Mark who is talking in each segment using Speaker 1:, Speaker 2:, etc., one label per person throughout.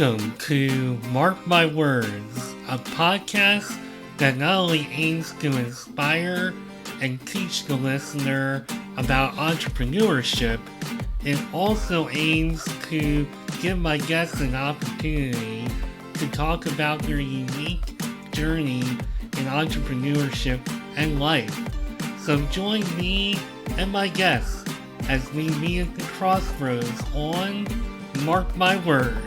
Speaker 1: Welcome to Mark My Words, a podcast that not only aims to inspire and teach the listener about entrepreneurship, it also aims to give my guests an opportunity to talk about their unique journey in entrepreneurship and life. So join me and my guests as we meet at the crossroads on Mark My Words.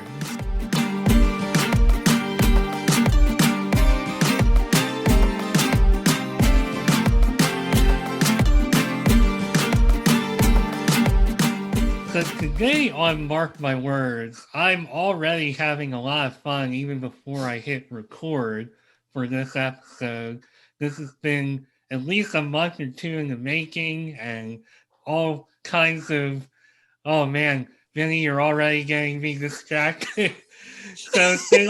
Speaker 1: So today on Mark My Words, I'm already having a lot of fun even before I hit record for this episode. This has been at least a month or two in the making, and all kinds of, oh man, Vinny, you're already getting me distracted. So it's been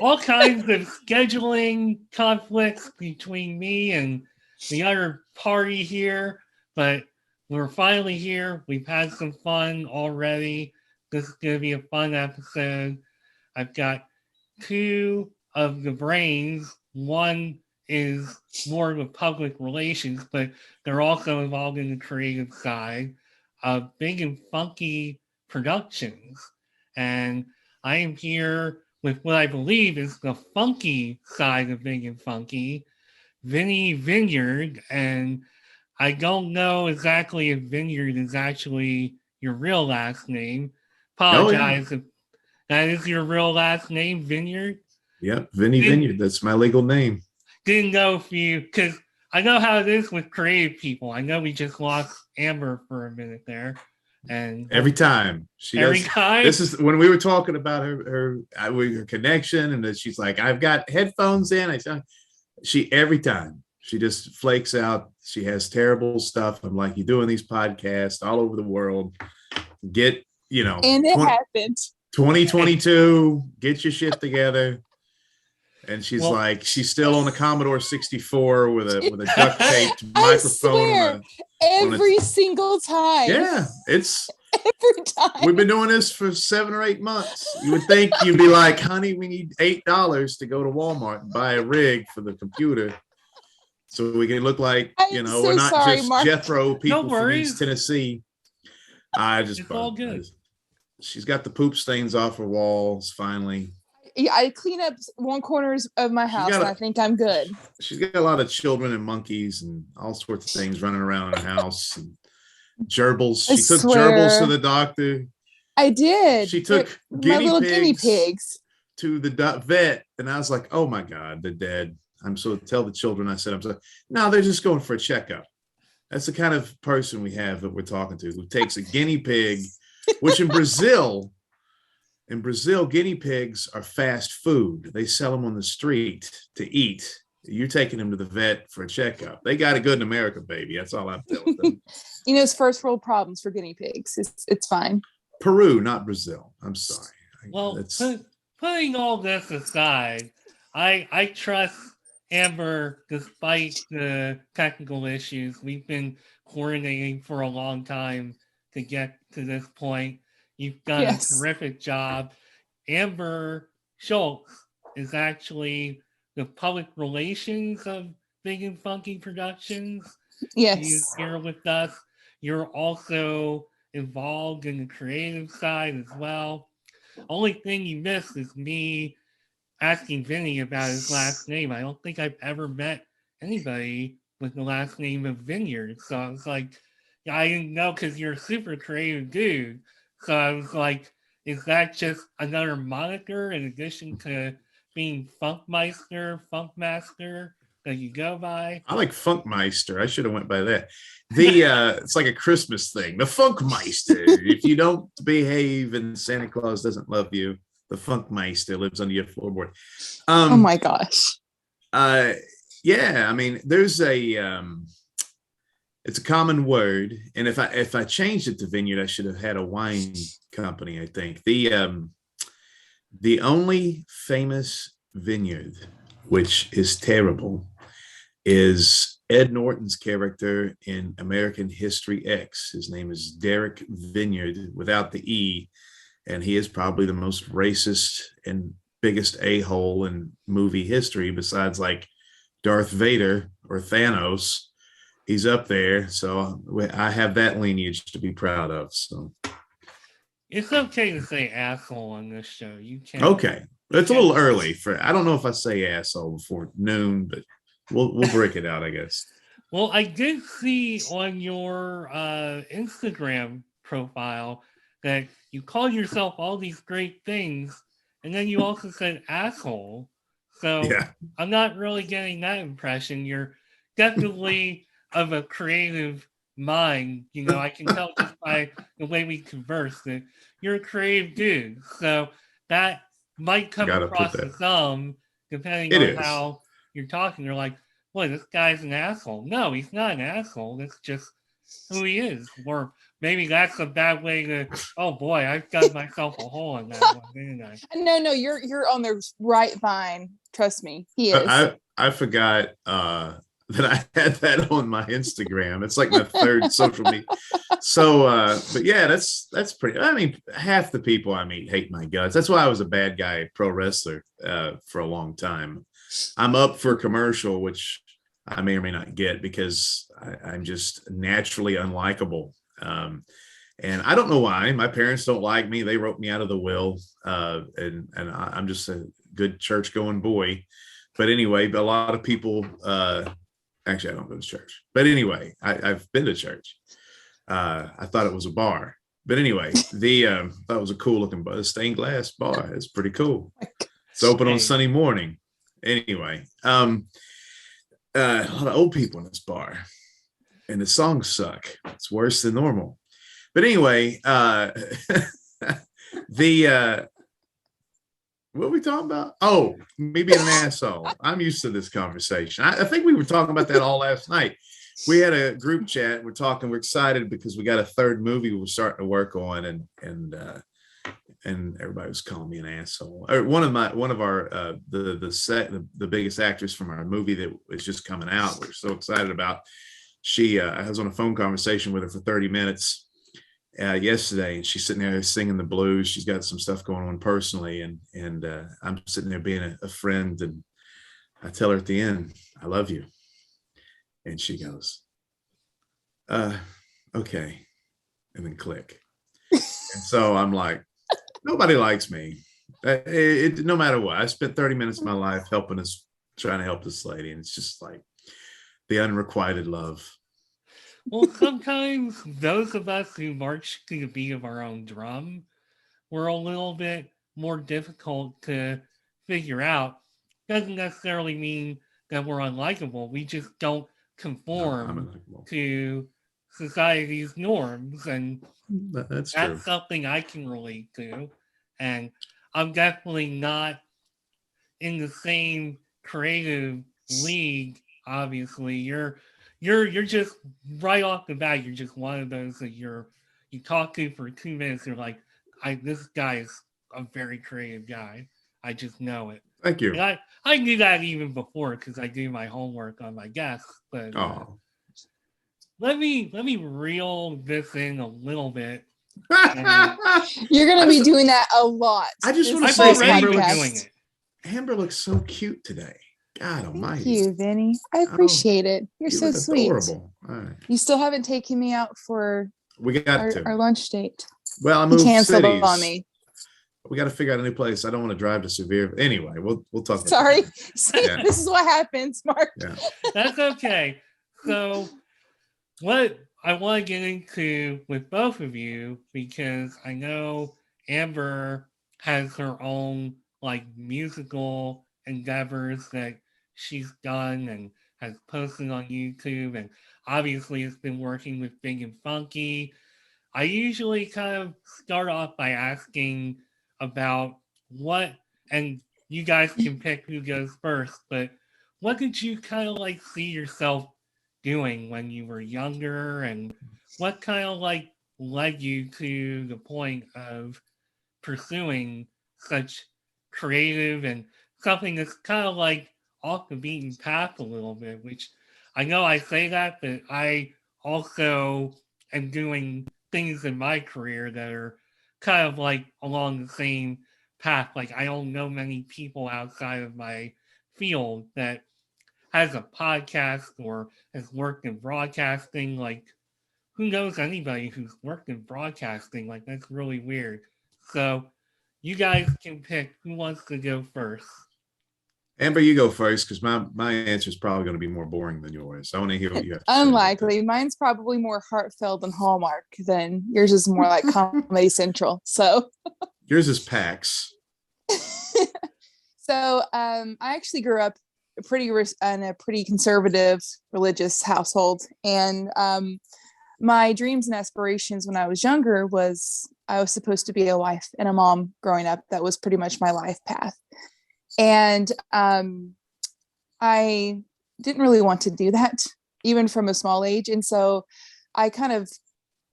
Speaker 1: all kinds of scheduling conflicts between me and the other party here, but we're finally here. We've had some fun already. This is going to be a fun episode. I've got two of the brains. One is more of a public relations, but they're also involved in the creative side of Big and Funky Productions. And I am here with what I believe is the funky side of Big and Funky, Vinny Vineyard. And I don't know exactly if Vineyard is actually your real last name. Apologize if that is your real last name, Vineyard.
Speaker 2: Yep, Vinny Vineyard. That's my legal name.
Speaker 1: Didn't know if you, because I know how it is with creative people. I know we just lost Amber for a minute there. And
Speaker 2: every time this is when we were talking about her connection, and that she's like, I've got headphones in. Every time she just flakes out. She has terrible stuff. I'm like, you're doing these podcasts all over the world. And it
Speaker 3: happened.
Speaker 2: 2022, get your shit together. And she's she's still on a Commodore 64 with a duct taped microphone.
Speaker 3: Every single time.
Speaker 2: Yeah, it's
Speaker 3: every time.
Speaker 2: We've been doing this for 7 or 8 months. You would think you'd be like, honey, we need $8 to go to Walmart and buy a rig for the computer, so we can look like we're not just Marc. Jethro people from East Tennessee.
Speaker 1: It's all good.
Speaker 2: She's got the poop stains off her walls finally.
Speaker 3: Yeah, I clean up one corner of my house, and I think I'm good.
Speaker 2: She's got a lot of children and monkeys and all sorts of things running around in her house. And gerbils. She took gerbils to the doctor.
Speaker 3: I did.
Speaker 2: She took guinea pigs to the vet, and I was like, "Oh my God, they're dead." Tell the children. I said, "No, they're just going for a checkup." That's the kind of person we have that we're talking to, who takes a guinea pig, which in Brazil, guinea pigs are fast food. They sell them on the street to eat. You're taking them to the vet for a checkup. They got it good in America, baby. That's all I'm telling them.
Speaker 3: It's first world problems for guinea pigs. It's fine.
Speaker 2: Peru, not Brazil. I'm sorry.
Speaker 1: Well, putting all this aside, I trust Amber despite the technical issues. We've been coordinating for a long time to get to this point. You've done a terrific job. Amber Schultz is actually the public relations of Big and Funky Productions.
Speaker 3: Yes.
Speaker 1: She's here with us. You're also involved in the creative side as well. Only thing you missed is me asking Vinny about his last name. I don't think I've ever met anybody with the last name of Vineyard. So I was like, I didn't know because you're a super creative dude. So I was like, is that just another moniker in addition to being Funkmaster that you go by?
Speaker 2: I like Funkmeister. I should have went by that. It's like a Christmas thing. The Funkmeister. If you don't behave and Santa Claus doesn't love you, the Funkmeister lives under your floorboard.
Speaker 3: Oh my gosh.
Speaker 2: Yeah, I mean, there's it's a common word, and if I changed it to vineyard, I should have had a wine company. I think the only famous vineyard, which is terrible, is Ed Norton's character in American History X. His name is Derek Vineyard without the E, and he is probably the most racist and biggest a-hole in movie history, besides like Darth Vader or Thanos. He's up there, so I have that lineage to be proud of. So
Speaker 1: it's okay to say asshole on this show. You can.
Speaker 2: Okay, it's a little early for. I don't know if I say asshole before noon, but we'll break it out, I guess.
Speaker 1: Well, I did see on your Instagram profile that you call yourself all these great things, and then you also said asshole. So yeah. I'm not really getting that impression. You're definitely of a creative mind. You know, I can tell just by the way we converse that you're a creative dude. So that might come across to some, depending on how you're talking. You're like, boy, this guy's an asshole. No, he's not an asshole. That's just who he is. Or maybe that's a bad way to, oh boy, I've got myself a hole in that one, didn't I?
Speaker 3: No, you're on the right vine. Trust me, he is.
Speaker 2: I forgot that I had that on my Instagram. It's like my third social media. So, but yeah, that's pretty. I mean, half the people I meet hate my guts. That's why I was a bad guy pro wrestler for a long time. I'm up for a commercial, which I may or may not get because I'm just naturally unlikable. And I don't know why. My parents don't like me. They wrote me out of the will. And I'm just a good church going boy. But anyway, a lot of people, actually, I don't go to church. But anyway, I've been to church. I thought it was a bar. But anyway, thought it was a cool looking bar, stained glass bar. It's pretty cool. It's open on Sunday morning. Anyway, a lot of old people in this bar, and the songs suck. It's worse than normal. But anyway, what are we talking about? Oh, me being an asshole. I'm used to this conversation. I think we were talking about that all last night. We had a group chat. We're excited because we got a third movie we're starting to work on, and everybody was calling me an asshole. One of our the biggest actress from our movie that is just coming out, we're so excited about. I was on a phone conversation with her for 30 minutes yesterday, and she's sitting there singing the blues. She's got some stuff going on personally, and I'm sitting there being a friend, and I tell her at the end, I love you. And she goes, okay, and then click. And so I'm like, nobody likes me. No matter what. I spent 30 minutes of my life trying to help this lady, and it's just like the unrequited love.
Speaker 1: Well, sometimes those of us who march to the beat of our own drum, we're a little bit more difficult to figure out. Doesn't necessarily mean that we're unlikable. We just don't conform to society's norms, and that's something I can relate to. And I'm definitely not in the same creative league. Obviously, you're just right off the bat. You're just one of those that you talk to for 2 minutes. You're like, this guy is a very creative guy. I just know it.
Speaker 2: Thank you.
Speaker 1: And I knew that even before because I do my homework on my guests. But let me reel this in a little bit.
Speaker 3: You're gonna be doing that a lot.
Speaker 2: I just want to say, Amber looks so cute today. God almighty.
Speaker 3: Thank you, Vinny. I appreciate it. You're so sweet. Adorable. All right. You still haven't taken me out for our lunch date.
Speaker 2: Well, I moved canceled cities. On me. We got to figure out a new place. I don't want to drive to Severe. Anyway, we'll talk.
Speaker 3: Sorry. Yeah. This is what happens, Mark.
Speaker 2: Yeah.
Speaker 1: That's okay. So what I want to get into with both of you, because I know Amber has her own like musical endeavors that she's done and has posted on YouTube, and obviously has been working with Big and Funky. I usually kind of start off by asking about what, and you guys can pick who goes first, but what did you kind of like see yourself doing when you were younger, and what kind of like led you to the point of pursuing such creative and something that's kind of like off the beaten path a little bit, which I know I say that, but I also am doing things in my career that are kind of like along the same path. Like I don't know many people outside of my field that has a podcast or has worked in broadcasting. Like who knows anybody who's worked in broadcasting? Like that's really weird. So you guys can pick who wants to go first.
Speaker 2: Amber, you go first because my answer is probably going to be more boring than yours. I want to hear what you have to
Speaker 3: Unlikely. Say. Mine's probably more heartfelt and Hallmark than yours is more like Comedy Central. So
Speaker 2: yours is PAX.
Speaker 3: So I actually grew up in a pretty conservative religious household, and my dreams and aspirations when I was younger was I was supposed to be a wife and a mom growing up. That was pretty much my life path. And I didn't really want to do that, even from a small age. And so I kind of,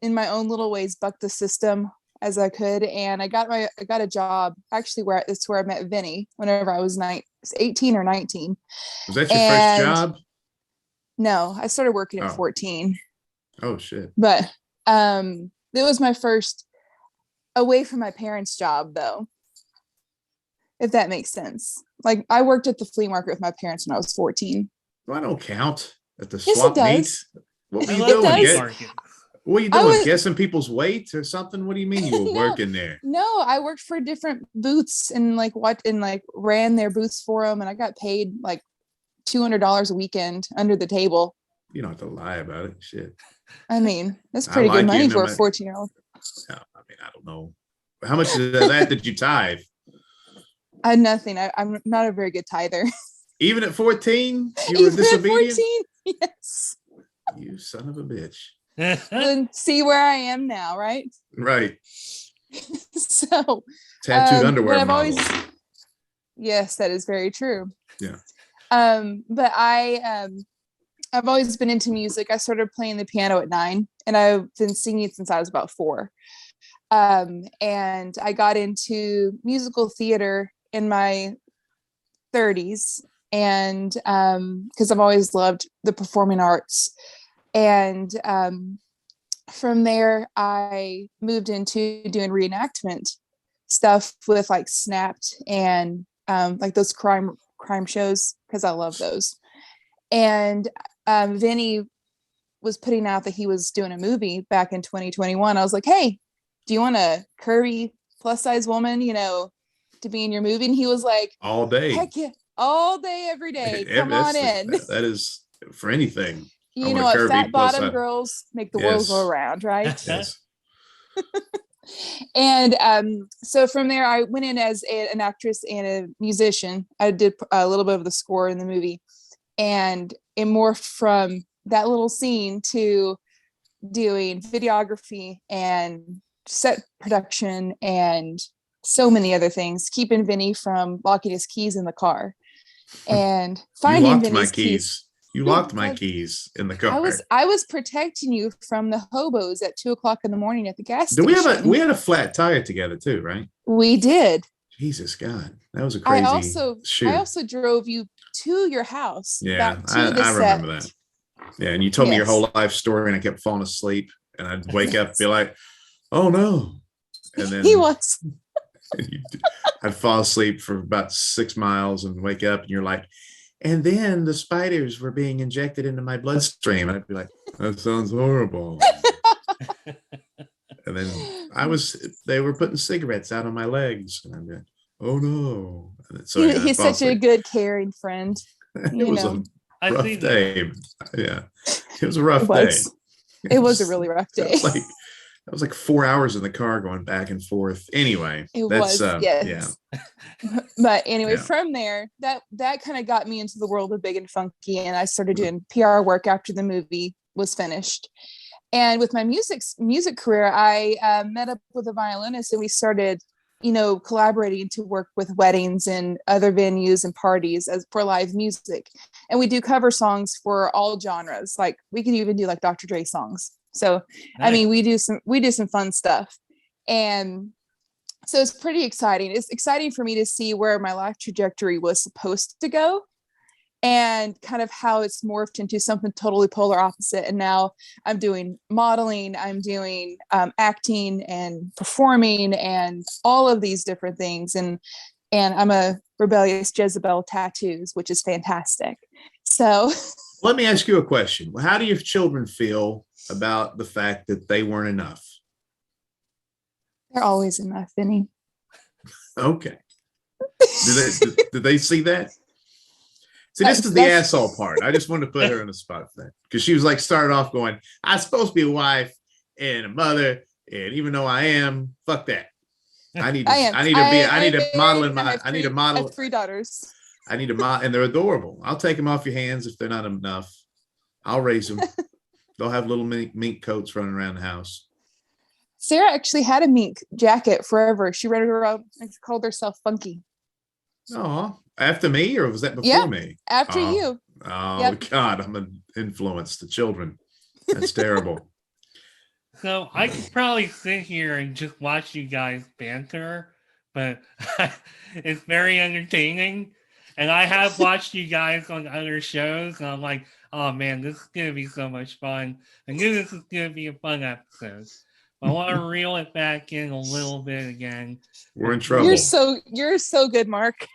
Speaker 3: in my own little ways, bucked the system as I could. And I got a job actually it's where I met Vinny whenever I was 18 or 19.
Speaker 2: Was that your first job?
Speaker 3: No, I started working at 14.
Speaker 2: Oh shit.
Speaker 3: But it was my first away from my parents' job though. If that makes sense. Like I worked at the flea market with my parents when I was 14.
Speaker 2: Well, I don't count at the
Speaker 3: yes,
Speaker 2: swap meet. What were you doing? What are you doing? Guessing people's weight or something? What do you mean you were working there?
Speaker 3: No, I worked for different booths and ran their booths for them, and I got paid like $200 a weekend under the table.
Speaker 2: You don't have to lie about it. Shit.
Speaker 3: I mean, that's pretty good money for a 14-year-old.
Speaker 2: I mean, I don't know. How much of that did you tithe?
Speaker 3: Nothing. I'm not a very good tither.
Speaker 2: Even at 14, you were disobedient?
Speaker 3: At 14, yes.
Speaker 2: You son of a bitch.
Speaker 3: And see where I am now, right?
Speaker 2: Right.
Speaker 3: So
Speaker 2: tattooed underwear model.
Speaker 3: Yes, that is very true.
Speaker 2: Yeah.
Speaker 3: But I've always been into music. I started playing the piano at 9, and I've been singing since I was about 4. And I got into musical theater in my 30s, and because I've always loved the performing arts. And from there I moved into doing reenactment stuff with like Snapped and like those crime shows, because I love those. And Vinny was putting out that he was doing a movie back in 2021. I was like, hey, do you want a curvy plus size woman, to be in your movie? And he was like,
Speaker 2: all day.
Speaker 3: Heck yeah, all day, every day. Come on in.
Speaker 2: That is for anything.
Speaker 3: You know what? Fat bottom girls make the world go around, right?
Speaker 2: Yes.
Speaker 3: And so from there, I went in as an actress and a musician. I did a little bit of the score in the movie, and it morphed from that little scene to doing videography and set production and so many other things, keeping Vinny from locking his keys in the car and finding Vinny's keys.
Speaker 2: You locked my keys in the car.
Speaker 3: I was protecting you from the hobos at 2:00 in the morning at the gas station.
Speaker 2: We had a flat tire together too, right?
Speaker 3: We did.
Speaker 2: Jesus God, that was a crazy shoot.
Speaker 3: I also drove you to your house.
Speaker 2: Yeah, I remember that. Yeah, and you told me your whole life story, and I kept falling asleep, and I'd wake up and be like, "Oh no!" And then
Speaker 3: he was.
Speaker 2: I'd fall asleep for about 6 miles and wake up, and you're like, and then the spiders were being injected into my bloodstream. And I'd be like, that sounds horrible. And then they were putting cigarettes out on my legs. And I'd be like, oh no. So
Speaker 3: he's such a good, caring friend.
Speaker 2: It was a rough day. Yeah. It was a rough day.
Speaker 3: It was a really rough day.
Speaker 2: It was like 4 hours in the car going back and forth. Anyway, yes.
Speaker 3: Yeah. But anyway, from there, that kind of got me into the world of Big and Funky, and I started doing PR work after the movie was finished. And with my music career, I met up with a violinist, and we started, collaborating to work with weddings and other venues and parties for live music. And we do cover songs for all genres. Like we could even do like Dr. Dre songs. So, nice. I mean, we do some fun stuff. And so it's pretty exciting. It's exciting for me to see where my life trajectory was supposed to go. and kind of how it's morphed into something totally polar opposite. And now I'm doing modeling, I'm doing acting and performing and all of these different things. And I'm a rebellious Jezebel tattoos, which is fantastic. So
Speaker 2: let me ask you a question. How do your children feel about the fact that they weren't enough?
Speaker 3: They're always enough, Vinny.
Speaker 2: Okay. Did they see that? See, this is the asshole part. I just wanted to put her on the spot for that, because she was like, started off going, I'm supposed to be a wife and a mother, and even though I am, fuck that. I need to model.
Speaker 3: 3 daughters.
Speaker 2: I need to model, and they're adorable. I'll take them off your hands if they're not enough. I'll raise them. They'll have little mink coats running around the house.
Speaker 3: Sarah actually had a mink jacket forever. She ran around and called herself Funky.
Speaker 2: Oh, after me, or was that before me?
Speaker 3: After you.
Speaker 2: Oh, yep. God, I'm an influence to children. That's terrible.
Speaker 1: So I could probably sit here and just watch you guys banter, but it's very entertaining. And I have watched you guys on other shows, and I'm like, oh man, this is going to be so much fun. I knew this was going to be a fun episode. I want to reel it back in a little bit again.
Speaker 2: We're in trouble.
Speaker 3: You're so good, Mark.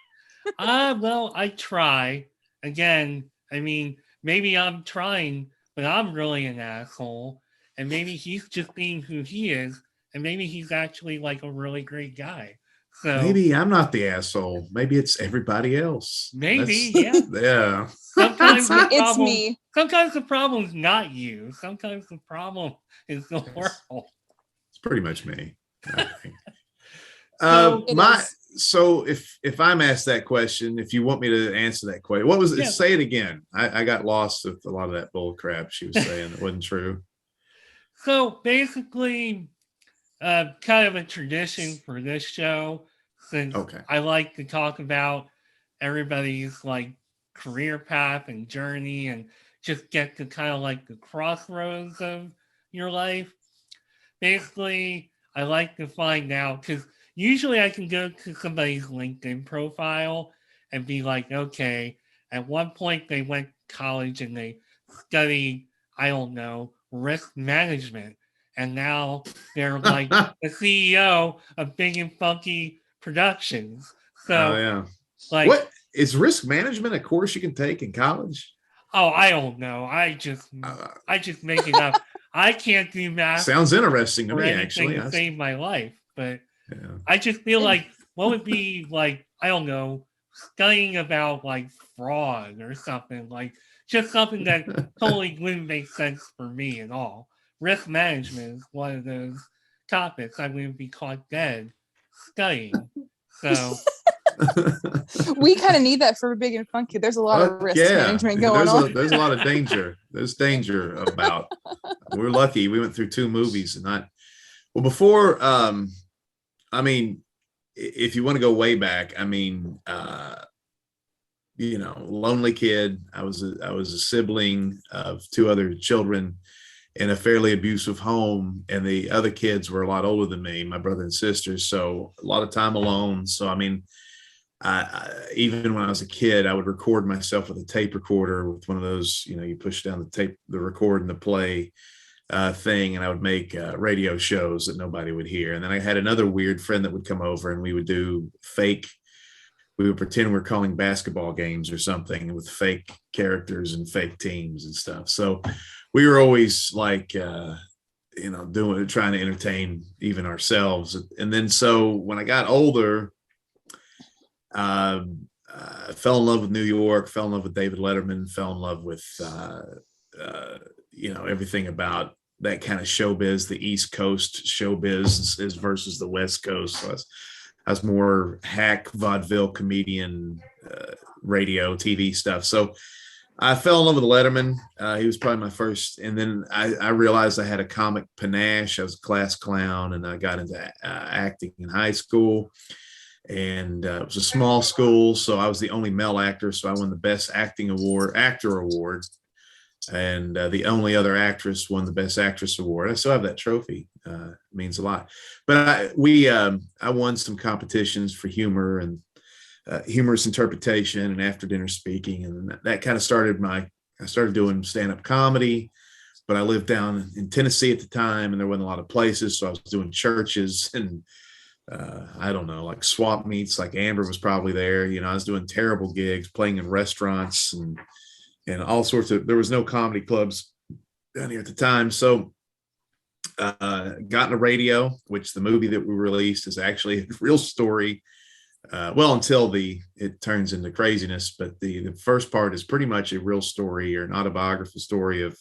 Speaker 1: Well, I try. Again, I mean, maybe I'm trying, but I'm really an asshole. And maybe he's just being who he is. And maybe he's actually like a really great guy. So
Speaker 2: maybe I'm not the asshole. Maybe it's everybody else.
Speaker 1: Maybe,
Speaker 2: yeah.
Speaker 1: Sometimes
Speaker 3: it's me.
Speaker 1: Sometimes the problem's not you. Sometimes the problem is the world.
Speaker 2: It's pretty much me. I think. So if I'm asked that question, if you want me to answer that question, what was it? Yeah. Say it again. I got lost with a lot of that bull crap she was saying that wasn't true.
Speaker 1: So basically, kind of a tradition for this show, since I like to talk about everybody's like career path and journey, and just get to kind of like the crossroads of your life. Basically, I like to find out, because usually I can go to somebody's LinkedIn profile and be like, okay, at one point they went to college and they studied, I don't know, risk management. And now they're like the CEO of Big and Funky Productions. So,
Speaker 2: like, what is risk management a course you can take in college?
Speaker 1: Oh, I don't know. I just make it up. I can't do math.
Speaker 2: Sounds interesting to me, actually.
Speaker 1: To save my life, but I just feel like what would be like, I don't know, studying about like fraud or something, like just something that totally wouldn't make sense for me at all. Risk management is one of those topics I wouldn't be caught dead studying. So
Speaker 3: we kind of need that for Big and Funky. There's a lot of risk management going on.
Speaker 2: There's a lot of danger. There's danger about. We're lucky we went through 2 movies and not. Well, before, I mean, if you want to go way back, I mean, lonely kid. I was a sibling of 2 other children in a fairly abusive home, and the other kids were a lot older than me, my brother and sisters. So a lot of time alone. So, I mean, even when I was a kid, I would record myself with a tape recorder with one of those, you push down the tape, the record and the play thing. And I would make radio shows that nobody would hear. And then I had another weird friend that would come over, and we would do we would pretend we're calling basketball games or something with fake characters and fake teams and stuff. So we were always like, trying to entertain even ourselves. And then, so when I got older, I fell in love with New York, fell in love with David Letterman, fell in love with, everything about that kind of showbiz, the East Coast showbiz is versus the West Coast. So I was more hack, vaudeville, comedian, radio, TV stuff. So I fell in love with Letterman. He was probably my first. And then I realized I had a comic panache. I was a class clown, and I got into acting in high school. And it was a small school, so I was the only male actor. So I won the Best Actor Award. And the only other actress won the Best Actress Award. I still have that trophy. It means a lot. But I won some competitions for humor, and humorous interpretation and after dinner speaking. And that kind of started I started doing stand-up comedy, but I lived down in Tennessee at the time and there wasn't a lot of places. So I was doing churches and I don't know, like swap meets, like Amber was probably there. You know, I was doing terrible gigs, playing in restaurants and all sorts of, there was no comedy clubs down here at the time. So got into radio, which the movie that we released is actually a real story. Well, until it turns into craziness, but the first part is pretty much a real story or an autobiographical story of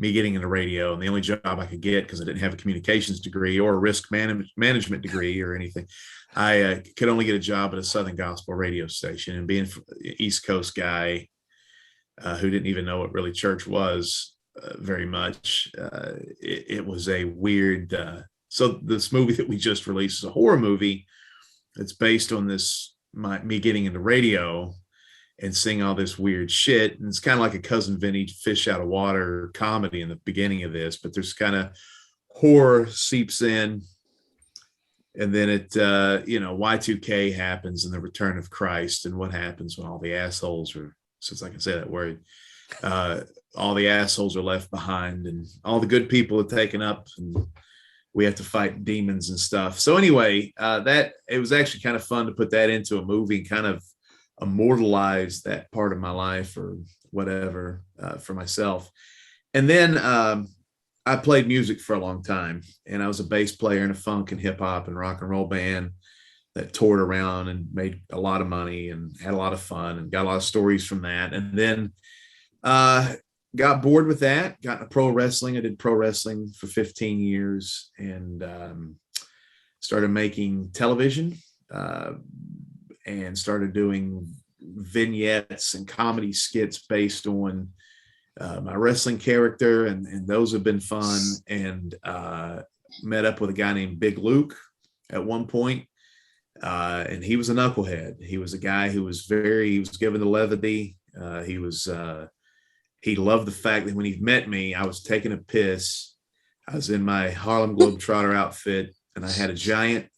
Speaker 2: me getting into radio, and the only job I could get because I didn't have a communications degree or a risk management degree or anything. I could only get a job at a Southern gospel radio station, and being an East Coast guy who didn't even know what really church was very much, it was a weird. So this movie that we just released is a horror movie. It's based on me getting into radio and seeing all this weird shit. And it's kind of like a Cousin Vinny fish out of water comedy in the beginning of this, but there's kind of horror seeps in. And then Y2K happens and the return of Christ and what happens when all the assholes are, since I can say that word, all the assholes are left behind and all the good people are taken up and we have to fight demons and stuff. So anyway, it was actually kind of fun to put that into a movie and kind of immortalize that part of my life or whatever for myself. And then I played music for a long time, and I was a bass player in a funk and hip hop and rock and roll band that toured around and made a lot of money and had a lot of fun and got a lot of stories from that. And then got bored with that, got into pro wrestling. I did pro wrestling for 15 years and started making television and started doing vignettes and comedy skits based on my wrestling character. And those have been fun. And met up with a guy named Big Luke at one point. And he was a knucklehead. He was a guy who was he was given to levity. He loved the fact that when he met me, I was taking a piss. I was in my Harlem Globetrotter outfit, and I had a giant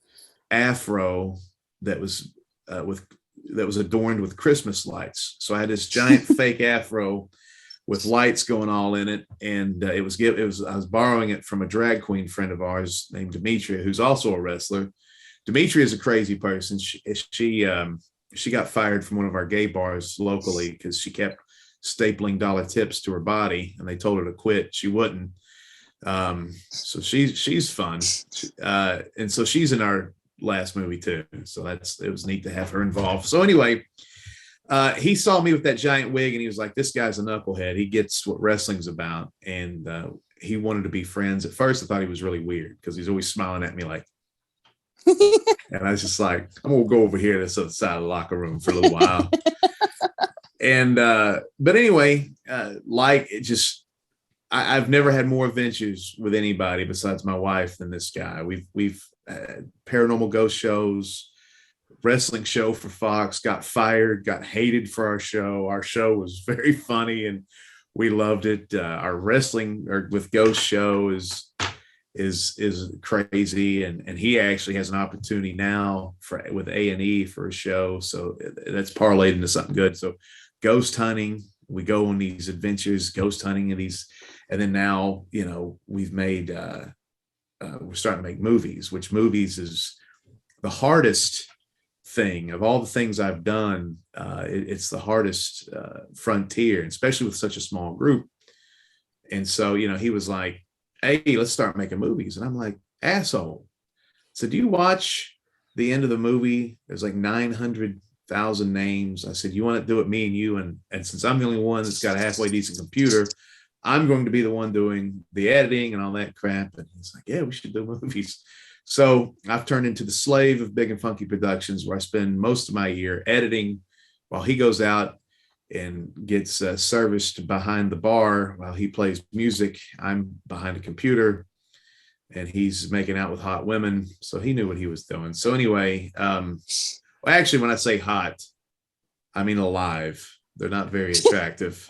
Speaker 2: afro that was adorned with Christmas lights. So I had this giant fake afro with lights going all in it, and I was borrowing it from a drag queen friend of ours named Demetria, who's also a wrestler. Demetria is a crazy person. She got fired from one of our gay bars locally because she kept stapling dollar tips to her body, and they told her to quit. She wouldn't. So she's fun, and so she's in our last movie too. So it was neat to have her involved. So anyway, he saw me with that giant wig, and he was like, "This guy's a knucklehead. He gets what wrestling's about," and he wanted to be friends. At first, I thought he was really weird because he's always smiling at me like. And I was just like, I'm gonna go over here to the other side of the locker room for a little while. And but anyway, I've never had more adventures with anybody besides my wife than this guy. We've paranormal ghost shows, wrestling show for Fox, got fired, got hated for our show. Our show was very funny and we loved it. Our wrestling with ghost show is crazy, and he actually has an opportunity now with A&E for a show, so that's parlayed into something good. So ghost hunting, we go on these adventures, ghost hunting, and then now we've made we're starting to make movies, which movies is the hardest thing of all the things I've done. It's the hardest frontier, especially with such a small group. And so he was like, "Hey, let's start making movies." And I'm like, "Asshole." So do you watch the end of the movie? There's like 900,000 names. I said, "You want to do it, me and you? And since I'm the only one that's got a halfway decent computer, I'm going to be the one doing the editing and all that crap." And he's like, "Yeah, we should do movies." So I've turned into the slave of Big and Funky Productions, where I spend most of my year editing while he goes out and gets serviced behind the bar while he plays music. I'm behind a computer and he's making out with hot women. So he knew what he was doing. So anyway, well, actually, when I say hot, I mean alive. They're not very attractive.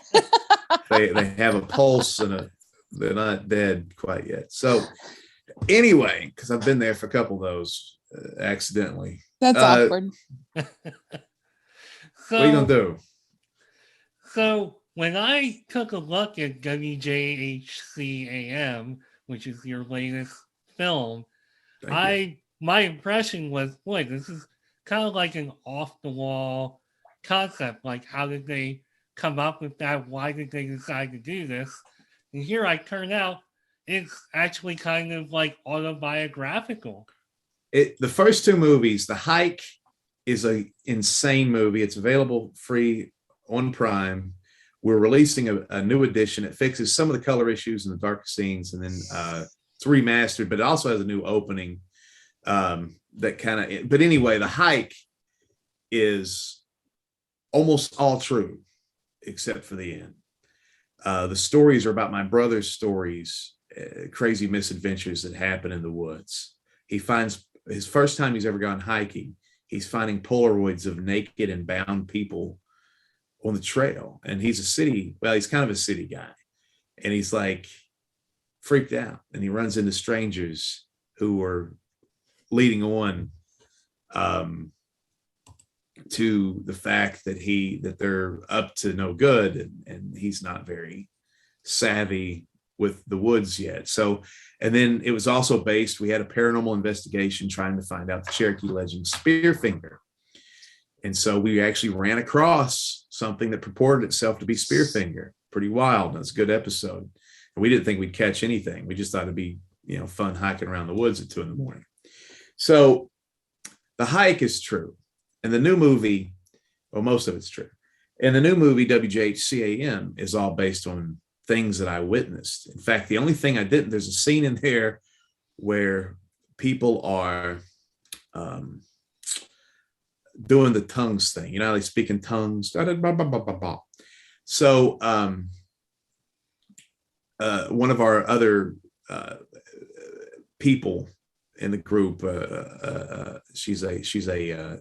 Speaker 2: They have a pulse and they're not dead quite yet. So anyway, because I've been there for a couple of those accidentally.
Speaker 3: That's awkward.
Speaker 2: What are you gonna do?
Speaker 1: So when I took a look at WJHCAM, which is your latest film, my impression was, boy, this is kind of like an off the wall concept. Like, how did they come up with that? Why did they decide to do this? And here I turn out it's actually kind of like autobiographical.
Speaker 2: The first two movies, The Hike is an insane movie. It's available free on Prime. We're releasing a new edition. It fixes some of the color issues and the darker scenes, and then it's remastered, but it also has a new opening that kind of. But anyway, The Hike is almost all true, except for the end. The stories are about my brother's stories, crazy misadventures that happen in the woods. He finds his first time he's ever gone hiking, he's finding Polaroids of naked and bound people on the trail. And he's kind of a city guy. And he's like freaked out. And he runs into strangers who are leading on to the fact that they're up to no good. And he's not very savvy with the woods yet. So, and then it was also we had a paranormal investigation trying to find out the Cherokee legend Spearfinger. And so we actually ran across something that purported itself to be Spearfinger. Pretty wild. That's a good episode. And we didn't think we'd catch anything. We just thought it'd be, fun hiking around the woods at 2 a.m. So The Hike is true. And the new movie, well, most of it's true. And the new movie, WJHCAM, is all based on things that I witnessed. In fact, the only thing I didn't, there's a scene in there where people are doing the tongues thing. They speak in tongues. So one of our other people in the group, she's a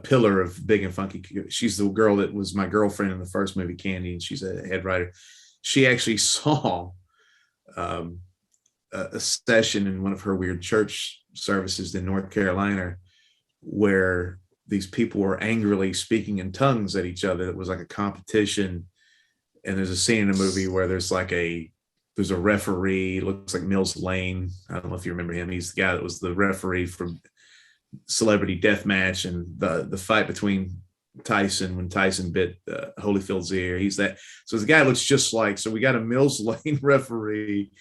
Speaker 2: pillar of Big and Funky. She's the girl that was my girlfriend in the first movie, Candy, and she's a head writer. She actually saw a session in one of her weird church services in North Carolina where these people were angrily speaking in tongues at each other. It was like a competition. And there's a scene in the movie where there's a referee, looks like Mills Lane. I don't know if you remember him. He's the guy that was the referee from Celebrity Deathmatch and the fight between Tyson when Tyson bit Holyfield's ear. He's that. So the guy looks just like. So we got a Mills Lane referee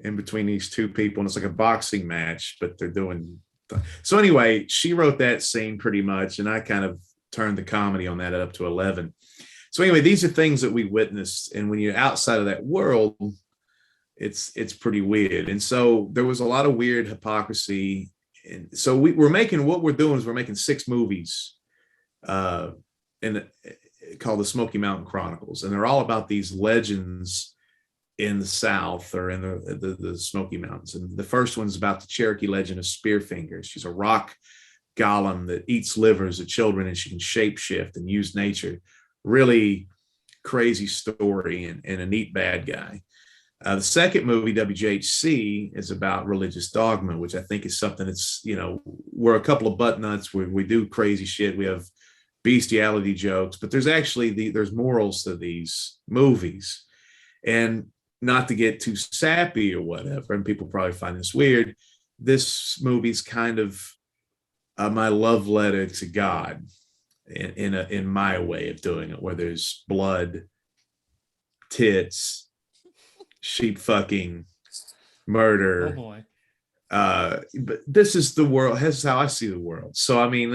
Speaker 2: in between these two people, and it's like a boxing match, but they're doing. So anyway, she wrote that scene pretty much, and I kind of turned the comedy on that up to 11. So anyway, these are things that we witnessed, and when you're outside of that world, it's pretty weird. And so there was a lot of weird hypocrisy. And so we're making 6 movies called the Smoky Mountain Chronicles. And they're all about these legends in the South or in the Smoky Mountains. And the first one's about the Cherokee legend of Spearfinger. She's a rock golem that eats livers of children, and she can shapeshift and use nature. Really crazy story and a neat bad guy. The second movie, WJHC, is about religious dogma, which I think is something that's, we're a couple of butt nuts. We do crazy shit. We have bestiality jokes, but there's actually there's morals to these movies. And not to get too sappy or whatever, and people probably find this weird, this movie's kind of my love letter to God in my way of doing it, where there's blood, tits, sheep fucking, murder.
Speaker 1: Oh boy.
Speaker 2: But this is the world. This is how I see the world. So I mean,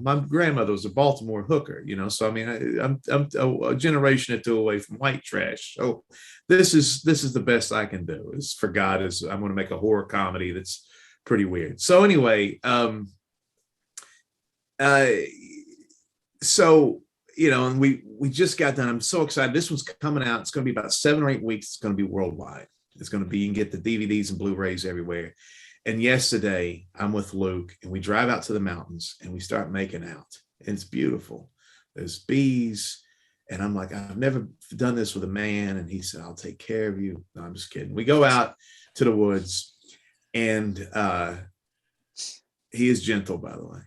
Speaker 2: my grandmother was a Baltimore hooker. So I mean, I'm a generation or two away from white trash. So this is the best I can do. Is for God. I'm going to make a horror comedy that's pretty weird. So anyway, so and we just got done. I'm so excited. This one's coming out. It's going to be about 7 or 8 weeks. It's going to be worldwide. It's going to be, you can get the DVDs and Blu-rays everywhere. And yesterday I'm with Luke and we drive out to the mountains and we start making out. And it's beautiful. There's bees. And I'm like, I've never done this with a man. And he said, I'll take care of you. No, I'm just kidding. We go out to the woods and he is gentle, by the way.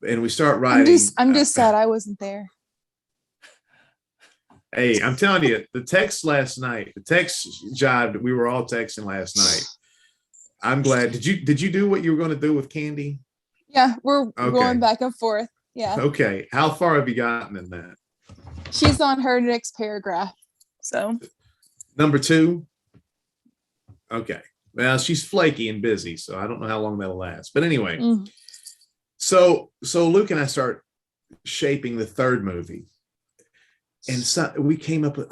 Speaker 2: and we start writing.
Speaker 3: I'm just sad I wasn't there.
Speaker 2: Hey, I'm telling you, the text jived. We were all texting last night. I'm glad. Did you do what you were going to do with Candy?
Speaker 3: Yeah, we're going back and forth. Yeah.
Speaker 2: Okay. How far have you gotten in that?
Speaker 3: She's on her next paragraph. So.
Speaker 2: Number 2. Okay. Well, she's flaky and busy, so I don't know how long that'll last. But anyway, so Luke and I start shaping the third movie. And so we came up with,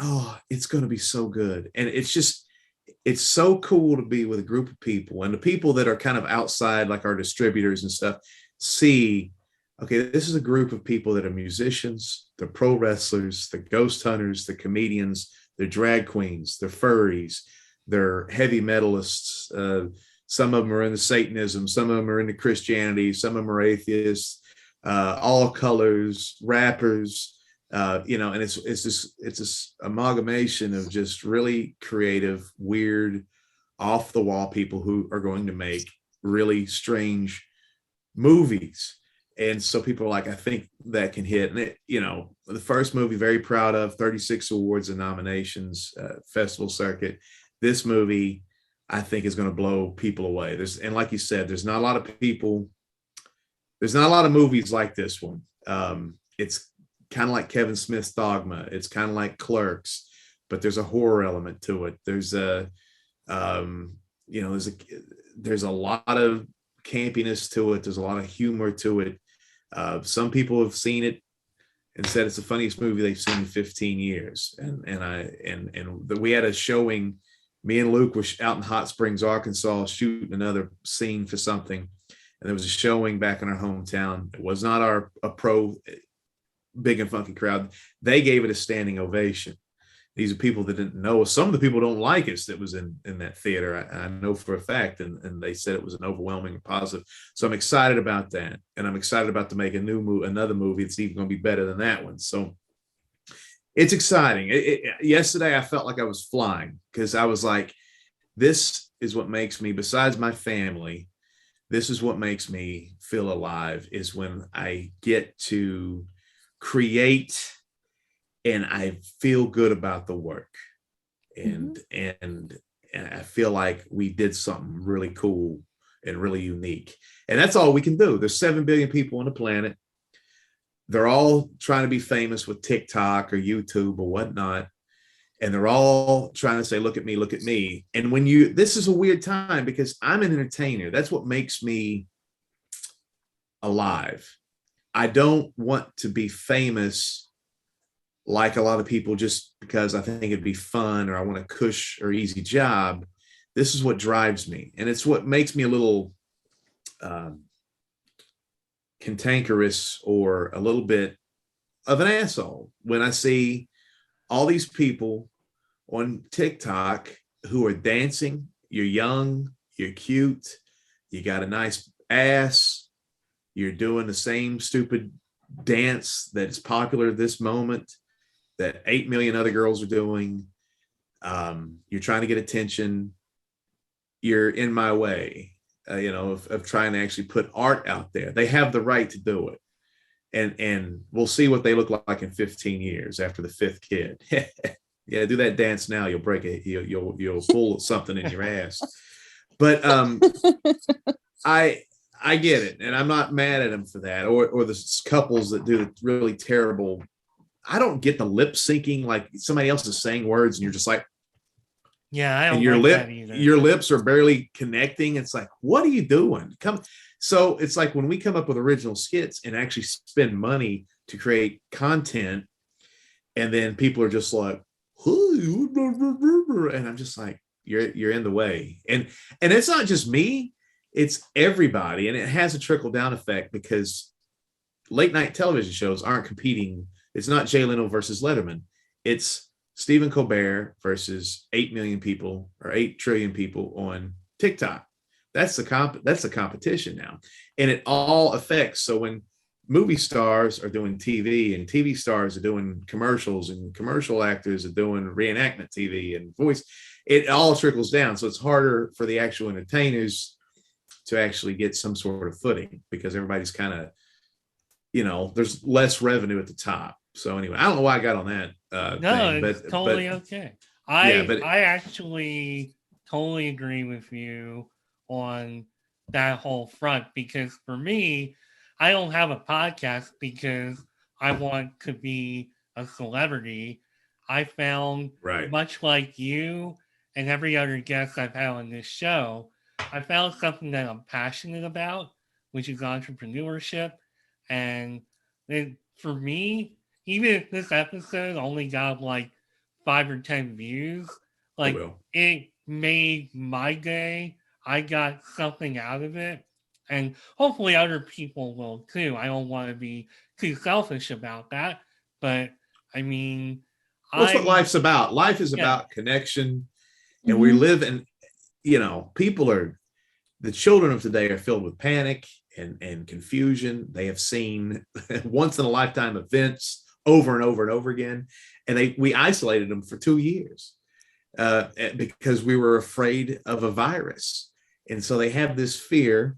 Speaker 2: it's going to be so good. And it's so cool to be with a group of people, and the people that are kind of outside, like our distributors and stuff, see, okay, this is a group of people that are musicians, they're pro wrestlers, they're ghost hunters, they're comedians, they're drag queens, they're furries, they're heavy metalists. Some of them are into Satanism, some of them are into Christianity, some of them are atheists, all colors, rappers. And it's this amalgamation of just really creative, weird, off the wall people who are going to make really strange movies. And so people are like, I think that can hit. And it, the first movie, very proud of, 36 awards and nominations, festival circuit. This movie, I think, is going to blow people away. And like you said, there's not a lot of movies like this one. It's kind of like Kevin Smith's Dogma. It's kind of like Clerks, but there's a horror element to it. There's a lot of campiness to it. There's a lot of humor to it. Some people have seen it and said it's the funniest movie they've seen in 15 years. We had a showing. Me and Luke were out in Hot Springs, Arkansas, shooting another scene for something. And there was a showing back in our hometown. It was not a pro big and funky crowd. They gave it a standing ovation. These are people that didn't know us. Some of the people don't like us that was in that theater. I know for a fact, and they said it was an overwhelming positive. So I'm excited about that, and I'm excited about to make another movie that's even going to be better than that one. So it's exciting. Yesterday, I felt like I was flying because I was like, this is what makes me, besides my family, this is what makes me feel alive, is when I get to create and I feel good about the work. And I feel like we did something really cool and really unique. And that's all we can do. There's 7 billion people on the planet. They're all trying to be famous with TikTok or YouTube or whatnot. And they're all trying to say, look at me, look at me. And this is a weird time because I'm an entertainer. That's what makes me alive. I don't want to be famous like a lot of people just because I think it'd be fun or I want a cush or easy job. This is what drives me. And it's what makes me a little cantankerous or a little bit of an asshole when I see all these people on TikTok who are dancing. You're young, you're cute, you got a nice ass, you're doing the same stupid dance that's popular at this moment that 8 million other girls are doing. You're trying to get attention. You're in my way. Of trying to actually put art out there. They have the right to do it. And we'll see what they look like in 15 years after the 5th kid. Yeah, do that dance now. You'll break it. You'll pull something in your ass. But I get it. And I'm not mad at them for that. Or the couples that do really terrible. I don't get the lip syncing, like somebody else is saying words and you're just like,
Speaker 1: yeah, I don't
Speaker 2: and your
Speaker 1: like
Speaker 2: lip,
Speaker 1: that either.
Speaker 2: Your lips are barely connecting. It's like, what are you doing? So it's like when we come up with original skits and actually spend money to create content, and then people are just like, and I'm just like, you're in the way. And it's not just me, it's everybody. And it has a trickle down effect because late night television shows aren't competing. It's not Jay Leno versus Letterman. It's Stephen Colbert versus 8 million people or 8 trillion people on TikTok. That's the competition now. And it all affects. So when movie stars are doing TV and TV stars are doing commercials and commercial actors are doing reenactment TV and voice, it all trickles down. So it's harder for the actual entertainers to actually get some sort of footing because everybody's kind of there's less revenue at the top. So anyway, I don't know why I got on that
Speaker 1: no,
Speaker 2: thing,
Speaker 1: it's totally okay. I actually totally agree with you on that whole front, because for me, I don't have a podcast because I want to be a celebrity. I found, much like you and every other guest I've had on this show, I found something that I'm passionate about, which is entrepreneurship. And then for me, even if this episode only got like 5 or 10 views, like it made my day. I got something out of it. And hopefully other people will too. I don't want to be too selfish about that. But I mean,
Speaker 2: that's what life's about. Life is about connection. And we live in, the children of today are filled with panic and confusion. They have seen once in a lifetime events over and over and over again. And we isolated them for 2 years because we were afraid of a virus. And so they have this fear,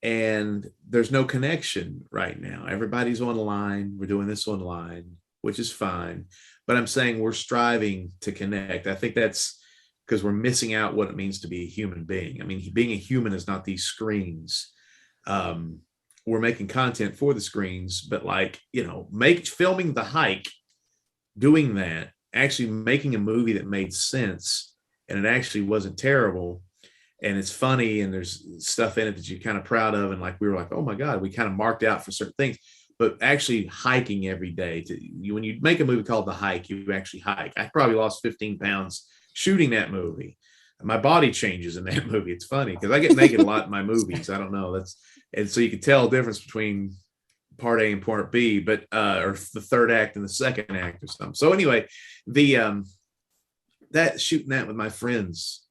Speaker 2: and there's no connection right now. Everybody's online. We're doing this online, which is fine. But I'm saying we're striving to connect. I think that's because we're missing out what it means to be a human being. I mean, being a human is not these screens. We're making content for the screens, but filming The Hike, doing that, actually making a movie that made sense, and it actually wasn't terrible, and it's funny, and there's stuff in it that you're kind of proud of, and we were like, oh my God, we kind of marked out for certain things. But actually hiking every day, when you make a movie called The Hike, you actually hike. I probably lost 15 pounds shooting that movie. My body changes in that movie. It's funny because I get naked a lot in my movies. I don't know. And so you can tell the difference between part A and part B, but or the third act and the second act or something. So anyway, that shooting that with my friends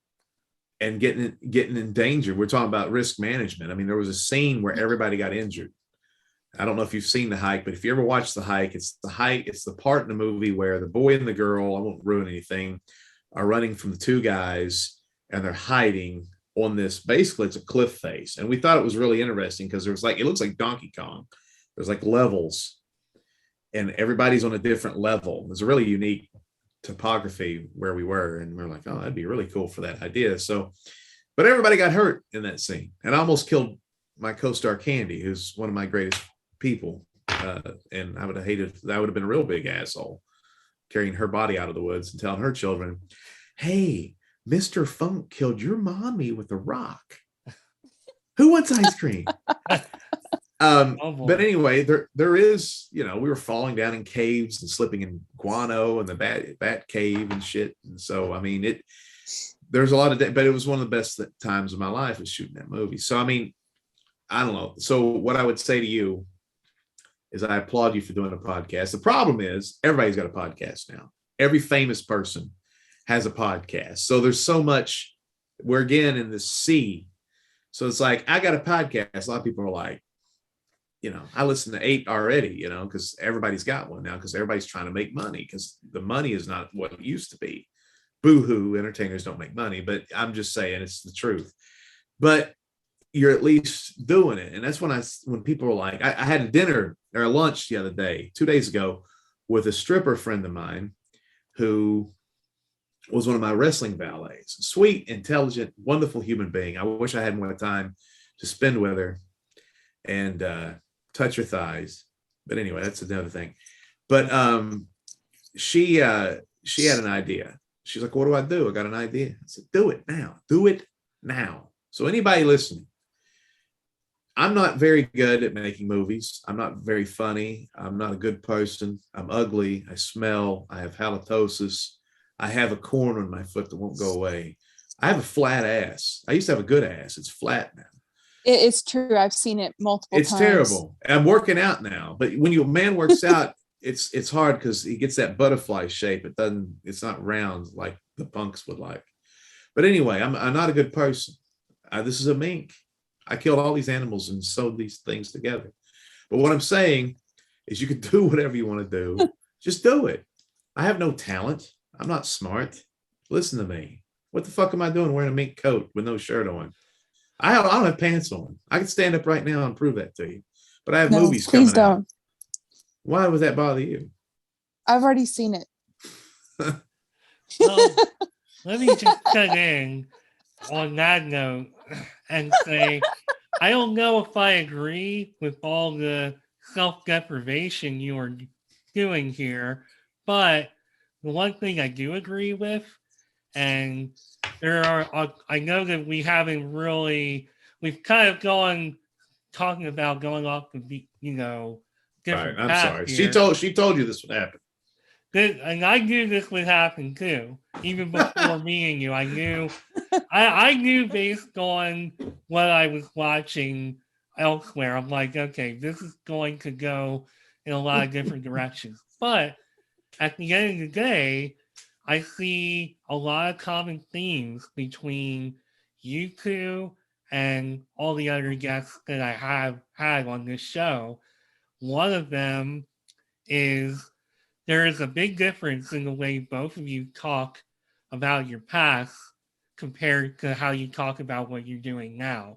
Speaker 2: and getting in danger. We're talking about risk management. I mean, there was a scene where everybody got injured. I don't know if you've seen The Hike, but if you ever watch The Hike, it's the part in the movie where the boy and the girl, I won't ruin anything, are running from the two guys, and they're hiding on this. Basically, it's a cliff face. And we thought it was really interesting because it looks like Donkey Kong. There's levels, and everybody's on a different level. There's a really unique topography where we were. And we're like, oh, that'd be really cool for that idea. So, but everybody got hurt in that scene, and I almost killed my co-star Candy, who's one of my greatest people. And I would have hated, that would have been a real big asshole, carrying her body out of the woods and telling her children, hey, Mr. Funk killed your mommy with a rock. Who wants ice cream? But anyway, there is, we were falling down in caves and slipping in guano and the bat cave and shit. And so, I mean, there's a lot of, but it was one of the best times of my life was shooting that movie. So, I mean, I don't know. So what I would say to you is I applaud you for doing a podcast. The problem is everybody's got a podcast now. Every famous person has a podcast. So there's so much, we're again in the sea. So it's like, I got a podcast. A lot of people are like, I listen to 8 already, because everybody's got one now, because everybody's trying to make money, because the money is not what it used to be. Boo-hoo, entertainers don't make money, but I'm just saying it's the truth. But you're at least doing it. And that's when people are like, I had a dinner or a lunch the other day, 2 days ago, with a stripper friend of mine who was one of my wrestling valets. Sweet, intelligent, wonderful human being. I wish I had more time to spend with her and touch her thighs. But anyway, that's another thing. But she had an idea. She's like, what do I do? I got an idea. I said, do it now. Do it now. So anybody listening, I'm not very good at making movies. I'm not very funny. I'm not a good person. I'm ugly. I smell. I have halitosis. I have a corn on my foot that won't go away. I have a flat ass. I used to have a good ass. It's flat now.
Speaker 3: It's true. I've seen it multiple times.
Speaker 2: It's terrible. I'm working out now. But when a man works out, it's hard because he gets that butterfly shape. It's not round like the punks would like. But anyway, I'm not a good person. This is a mink. I killed all these animals and sewed these things together. But what I'm saying is you can do whatever you want to do. Just do it. I have no talent. I'm not smart. Listen to me. What the fuck am I doing wearing a mink coat with no shirt on? I don't have pants on. I can stand up right now and prove that to you. but I have
Speaker 3: No,
Speaker 2: movies
Speaker 3: please
Speaker 2: coming out.
Speaker 3: don't.
Speaker 2: Why would that bother you?
Speaker 3: I've already seen it.
Speaker 1: Well, let me just cut in on that note and say, I don't know if I agree with all the self-deprivation you are doing here, but the one thing I do agree with, and I know that we haven't really, we've kind of talking about going off the, different
Speaker 2: I'm
Speaker 1: path
Speaker 2: sorry.
Speaker 1: here.
Speaker 2: She told you this would happen.
Speaker 1: And I knew this would happen too, even before meeting you. I knew based on what I was watching elsewhere. I'm like, okay, this is going to go in a lot of different directions. But at the end of the day, I see a lot of common themes between you two and all the other guests that I have had on this show. One of them is there is a big difference in the way both of you talk about your past compared to how you talk about what you're doing now.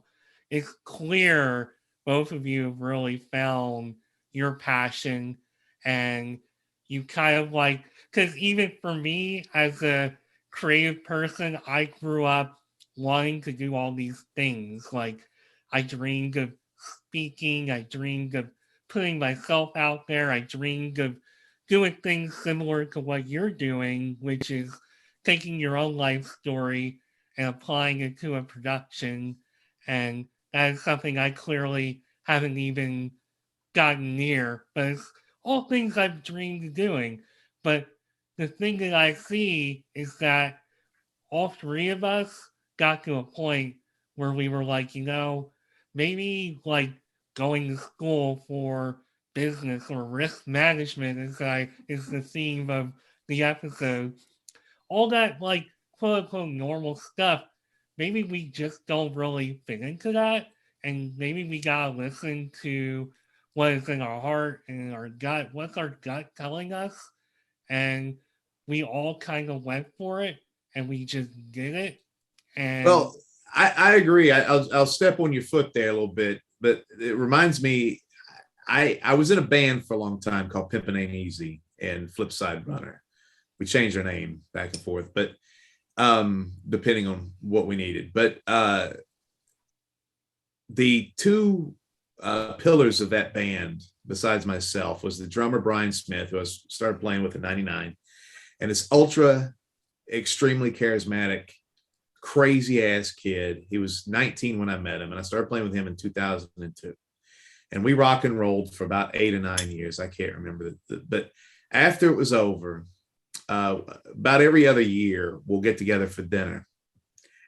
Speaker 1: It's clear both of you have really found your passion and you kind of like, because even for me as a creative person, I grew up wanting to do all these things. Like I dreamed of speaking, I dreamed of putting myself out there, I dreamed of doing things similar to what you're doing, which is taking your own life story and applying it to a production. And that is something I clearly haven't even gotten near, but it's all things I've dreamed of doing. But the thing that I see is that all three of us got to a point where we were like, maybe like going to school for business or risk management is the theme of the episode. All that like quote unquote normal stuff. Maybe we just don't really fit into that. And maybe we gotta listen to what is in our heart and our gut. What's our gut telling us? And we all kind of went for it and we just did it. And
Speaker 2: well, I agree. I'll step on your foot there a little bit, but it reminds me, I was in a band for a long time called Pimpin' Ain't Easy and Flipside Runner. We changed our name back and forth, but depending on what we needed. But the two pillars of that band, besides myself, was the drummer Brian Smith, who I started playing with in '99, and this ultra, extremely charismatic, crazy ass kid. He was 19 when I met him, and I started playing with him in 2002. And we rock and rolled for about 8 or 9 years. I can't remember, but after it was over, about every other year, we'll get together for dinner.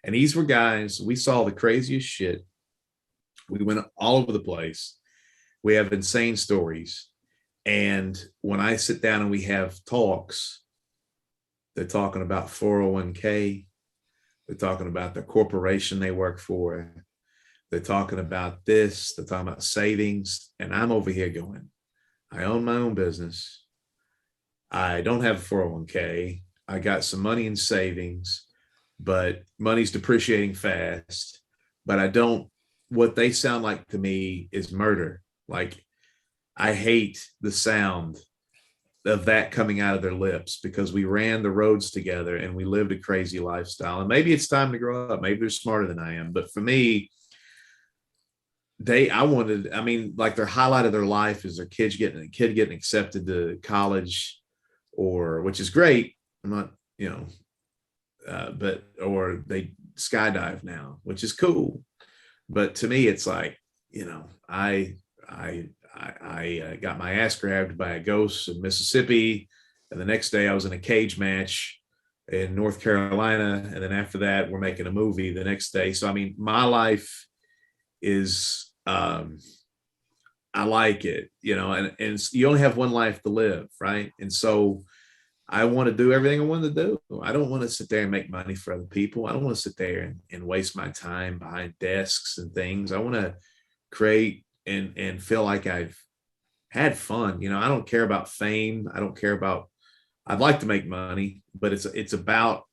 Speaker 2: And these were guys, we saw the craziest shit. We went all over the place. We have insane stories. And when I sit down and we have talks, they're talking about 401k. They're talking about the corporation they work for. They're talking about this. They're talking about savings. And I'm over here going, I own my own business. I don't have a 401k. I got some money in savings, but money's depreciating fast. But I don't, what they sound like to me is murder. Like, I hate the sound of that coming out of their lips because we ran the roads together and we lived a crazy lifestyle. And maybe it's time to grow up. Maybe they're smarter than I am. But for me, their highlight of their life is their kid getting accepted to college, or which is great. I'm not, or they skydive now, which is cool. But to me, it's like, I got my ass grabbed by a ghost in Mississippi, and the next day I was in a cage match in North Carolina, and then after that we're making a movie the next day. So I mean, my life is I like it, and you only have one life to live, right? And so I want to do everything I want to do. I don't want to sit there and make money for other people. I don't want to sit there and waste my time behind desks and things. I want to create and feel like I've had fun. I don't care about fame. I don't care about, I'd like to make money, but it's about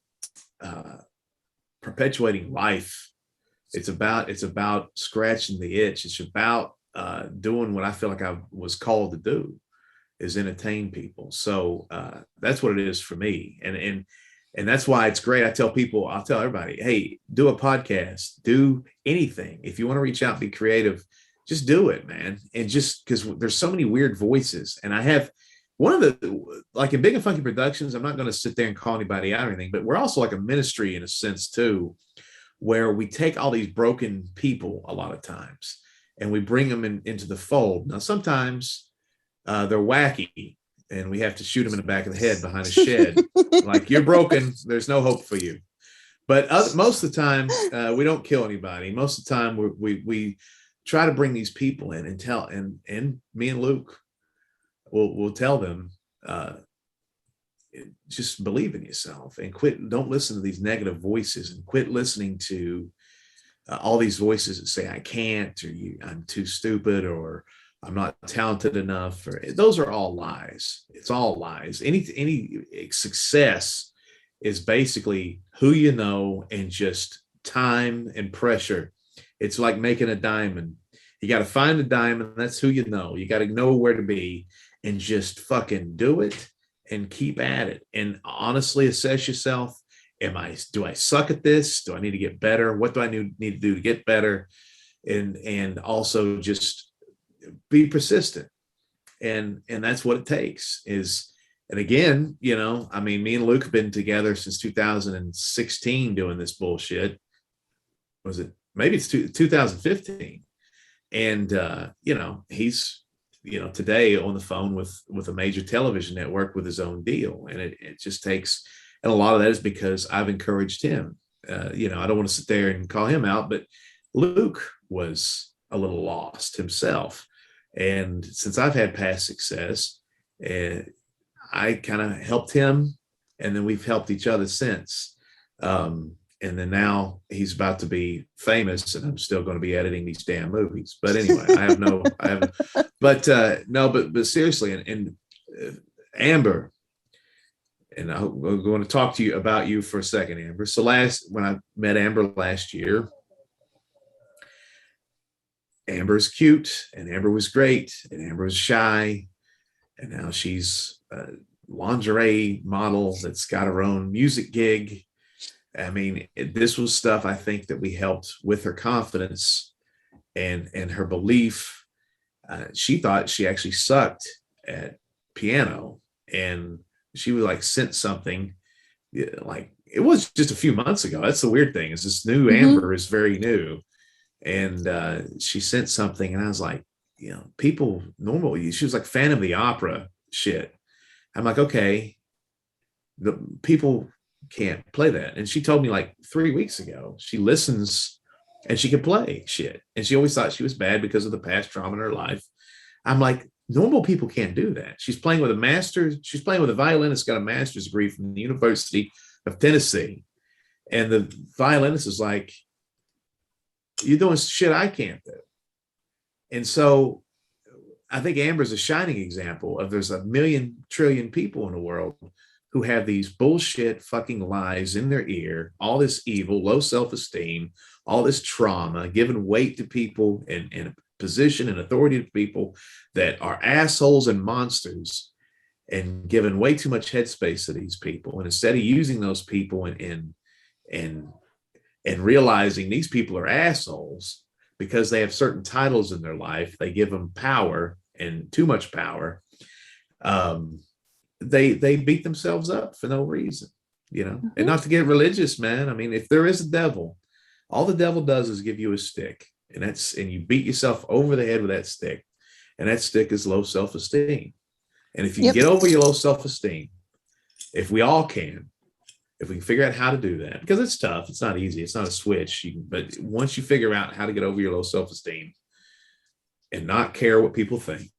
Speaker 2: perpetuating life. It's about scratching the itch. It's about doing what I feel like I was called to do, is entertain people. So that's what it is for me. And that's why it's great. I'll tell everybody, hey, do a podcast, do anything. If you want to reach out, be creative, just do it, man. And just because there's so many weird voices. And I have one of the, like in Big and Funky Productions, I'm not going to sit there and call anybody out or anything, but we're also like a ministry in a sense too, where we take all these broken people a lot of times and we bring them into the fold. Now, sometimes they're wacky and we have to shoot them in the back of the head behind a shed. Like, you're broken, there's no hope for you. But most of the time, we don't kill anybody. Most of the time, we try to bring these people in and tell, and me and Luke will tell them, just believe in yourself and don't listen to these negative voices, and quit listening to all these voices that say I can't, or I'm too stupid, or I'm not talented enough, or those are all lies. It's all lies. Any success is basically who you know and just time and pressure. It's like making a diamond. You got to find a diamond. That's who you know. You got to know where to be and just fucking do it and keep at it. And honestly assess yourself. Do I suck at this? Do I need to get better? What do I need to do to get better? And also just be persistent. And that's what it takes is, and again, I mean, me and Luke have been together since 2016 doing this bullshit. Was it? Maybe it's 2015. And, he's, today on the phone with a major television network with his own deal. And it just takes, and a lot of that is because I've encouraged him. I don't want to sit there and call him out, but Luke was a little lost himself. And since I've had past success, I kind of helped him, and then we've helped each other since. And then now he's about to be famous, and I'm still going to be editing these damn movies. But anyway, but seriously, and Amber, and I'm going to talk to you about you for a second, Amber. So when I met Amber last year, Amber's cute, and Amber was great, and Amber was shy, and now she's a lingerie model that's got her own music gig. I mean, this was stuff I think that we helped with her confidence and her belief. She thought she actually sucked at piano, and she was like sent something, like it was just a few months ago. That's the weird thing, is this new Amber is very new. And she sent something, and I was like, people normally, she was like Phantom of the Opera shit. I'm like, okay, the people can't play that. And she told me like 3 weeks ago, she listens and she can play shit. And she always thought she was bad because of the past trauma in her life. I'm like, normal people can't do that. She's playing with a violinist, got a master's degree from the University of Tennessee. And the violinist is like, you're doing shit I can't do. And so I think Amber's a shining example of there's 1 trillion people in the world who have these bullshit fucking lies in their ear, all this evil, low self-esteem, all this trauma, giving weight to people and a position and authority to people that are assholes and monsters, and giving way too much headspace to these people. And instead of using those people and realizing these people are assholes because they have certain titles in their life, they give them power, and too much power. They beat themselves up for no reason, and not to get religious, man. I mean, if there is a devil, all the devil does is give you a stick, and you beat yourself over the head with that stick, and that stick is low self-esteem. And if you get over your low self-esteem, if we can figure out how to do that, because it's tough, it's not easy, it's not a switch, but once you figure out how to get over your low self-esteem and not care what people think,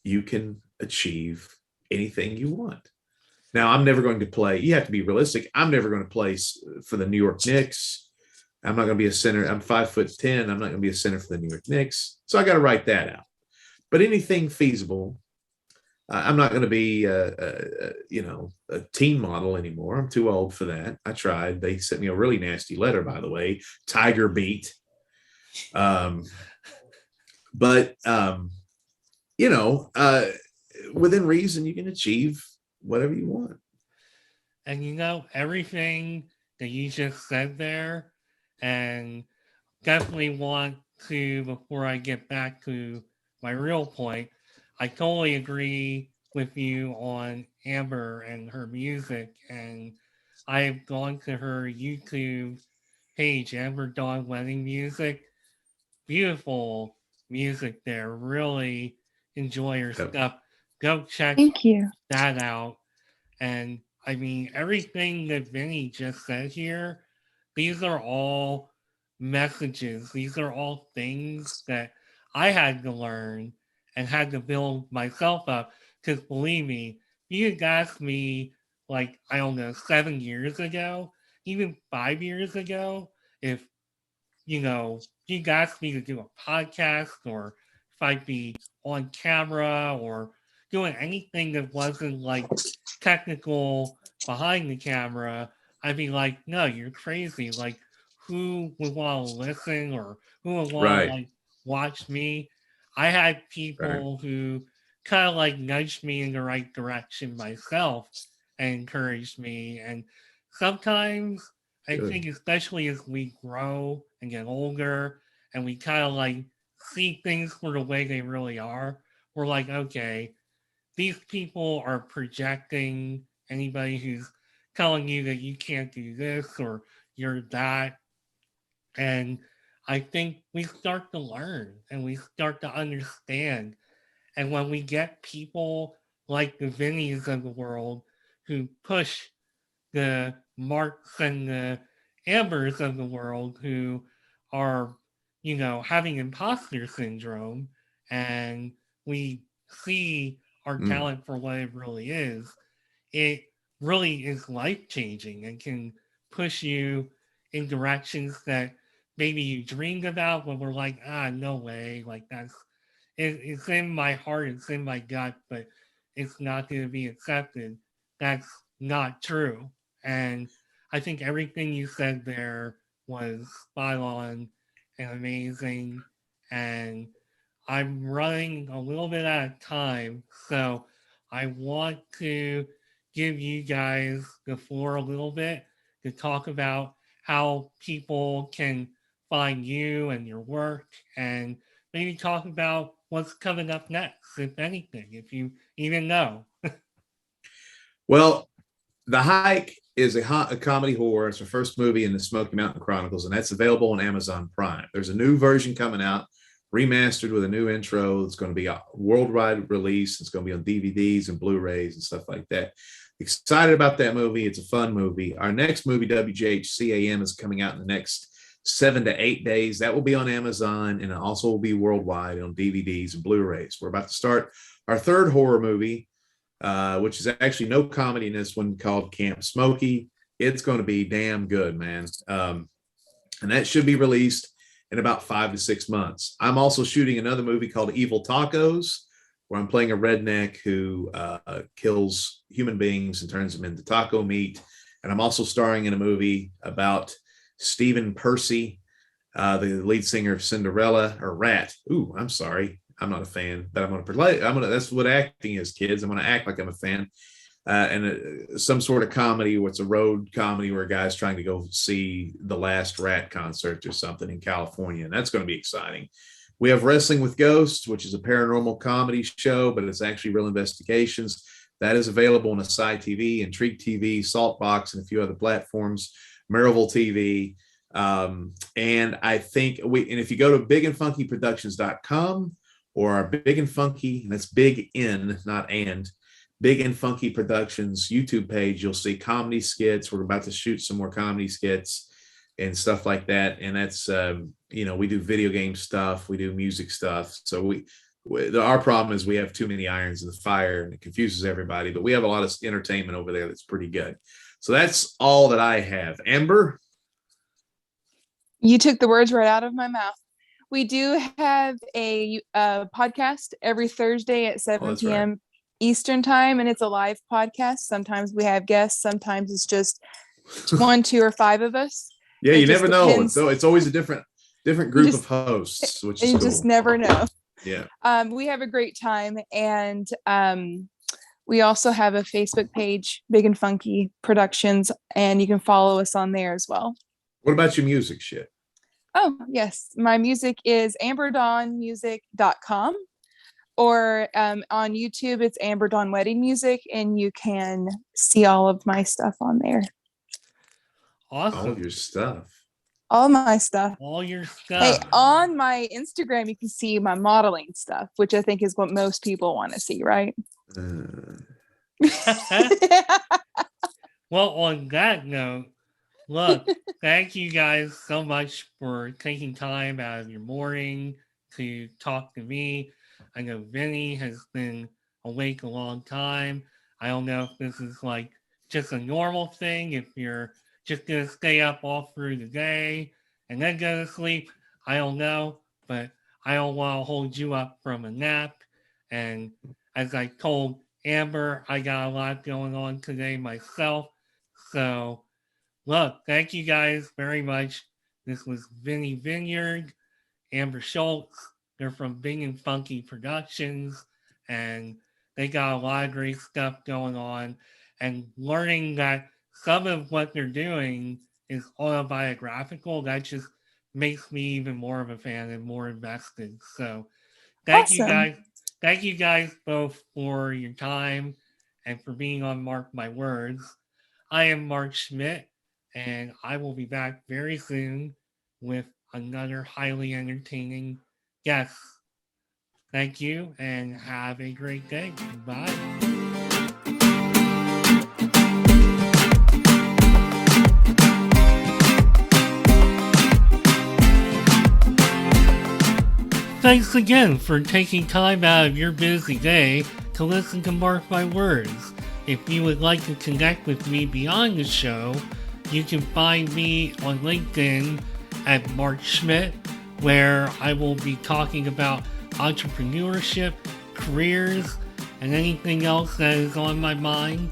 Speaker 2: you can achieve anything you want. Now, I'm never going to play, you have to be realistic, I'm never going to play for the New York Knicks. I'm not going to be a center. I'm 5'10". I'm not going to be a center for the New York Knicks. So I got to write that out. But anything feasible, I'm not going to be a teen model anymore. I'm too old for that. I tried. They sent me a really nasty letter, by the way, Tiger Beat. But you know, within reason, you can achieve whatever you want.
Speaker 1: And you know, everything that you just said there, and definitely want to, before I get back to my real point, I totally agree with you on Amber and her music. And I've gone to her YouTube page, Amber Dawn Wedding Music. Beautiful music there. Really enjoy her stuff. Go check that out. And I mean, everything that Vinny just said here, these are all messages. These are all things that I had to learn and had to build myself up. Because believe me, you had asked me, like, I don't know, 7 years ago, even 5 years ago, if, you know, you asked me to do a podcast or if I'd be on camera or doing anything that wasn't like technical behind the camera, I'd be like, no, you're crazy. Like, who would want to listen or who would want to like watch me? I had people who kind of like nudged me in the right direction myself and encouraged me. And sometimes I think, especially as we grow and get older and we kind of like see things for the way they really are, we're like, okay, these people are projecting. Anybody who's telling you that you can't do this or you're that. And I think we start to learn and we start to understand. And when we get people like the Vinnies of the world who push the Marcs and the Ambers of the world who are, you know, having imposter syndrome, and we see our talent for what it really is, it really is life changing and can push you in directions that maybe you dreamed about, but we're like, no way, like it's in my heart, it's in my gut, but it's not going to be accepted. That's not true. And I think everything you said there was spot on and amazing. And I'm running a little bit out of time, so I want to give you guys the floor a little bit to talk about how people can find you and your work, and maybe talk about what's coming up next, if anything, if you even know.
Speaker 2: Well, The Hike is a comedy horror. It's our first movie in the Smoky Mountain Chronicles, and that's available on Amazon Prime. There's a new version coming out, remastered with a new intro. It's going to be a worldwide release. It's going to be on DVDs and Blu-rays and stuff like that. Excited about that movie. It's a fun movie. Our next movie, WJHCAM, is coming out in the next 7 to 8 days. That will be on Amazon, and it also will be worldwide on DVDs and Blu-rays. We're about to start our third horror movie, which is actually no comedy in this one, called Camp Smokey. It's going to be damn good, man. And that should be released in about 5 to 6 months. I'm also shooting another movie called Evil Tacos, where I'm playing a redneck who kills human beings and turns them into taco meat. And I'm also starring in a movie about Stephen Percy, the lead singer of Cinderella, or Rat. Ooh, I'm sorry. I'm not a fan, but I'm going to play. That's what acting is, kids. I'm going to act like I'm a fan. And some sort of comedy where it's a road comedy where a guy's trying to go see the last Rat concert or something in California. And that's going to be exciting. We have Wrestling with Ghosts, which is a paranormal comedy show, but it's actually real investigations. That is available on Asai TV, Intrigue TV, Saltbox, and a few other platforms, Maryville TV. And I think and if you go to bigandfunkyproductions.com or our Big and Funky, and that's Big N, not and, Big and Funky Productions YouTube page, you'll see comedy skits. We're about to shoot some more comedy skits and stuff like that. And that's, we do video game stuff, we do music stuff. So our problem is we have too many irons in the fire and it confuses everybody, but we have a lot of entertainment over there that's pretty good. So that's all that I have. Amber?
Speaker 3: You took the words right out of my mouth. We do have a podcast every Thursday at 7 p.m. Right. Eastern time, and it's a live podcast. Sometimes we have guests. Sometimes it's just 1, 2, or 5 of us.
Speaker 2: Yeah, you never know. So it's always a different group of hosts, which is cool.
Speaker 3: You just never know.
Speaker 2: Yeah.
Speaker 3: We have a great time, and we also have a Facebook page, Big and Funky Productions, and you can follow us on there as well.
Speaker 2: What about your music shit?
Speaker 3: Oh, yes. My music is amberdawnmusic.com, or on YouTube, it's Amber Dawn Wedding Music, and you can see all of my stuff on there.
Speaker 1: Awesome.
Speaker 2: All your stuff.
Speaker 3: All my stuff.
Speaker 1: All your stuff.
Speaker 3: Hey, on my Instagram, you can see my modeling stuff, which I think is what most people want to see, right?
Speaker 1: Well, on that note, look, thank you guys so much for taking time out of your morning to talk to me. I know Vinny has been awake a long time. I don't know if this is like just a normal thing, if you're just going to stay up all through the day and then go to sleep. I don't know, but I don't want to hold you up from a nap. And as I told Amber, I got a lot going on today myself. So, look, thank you guys very much. This was Vinny Vineyard, Amber Schultz. They're from Big and Funky Productions, and they got a lot of great stuff going on. And learning that some of what they're doing is autobiographical, that just makes me even more of a fan and more invested. So, thank you guys. Thank you guys both for your time and for being on Mark My Words. I am Mark Schmidt, and I will be back very soon with another highly entertaining guest. Thank you, and have a great day. Bye. Thanks again for taking time out of your busy day to listen to Mark My Words. If you would like to connect with me beyond the show, you can find me on LinkedIn at Mark Schmidt, where I will be talking about entrepreneurship, careers, and anything else that is on my mind.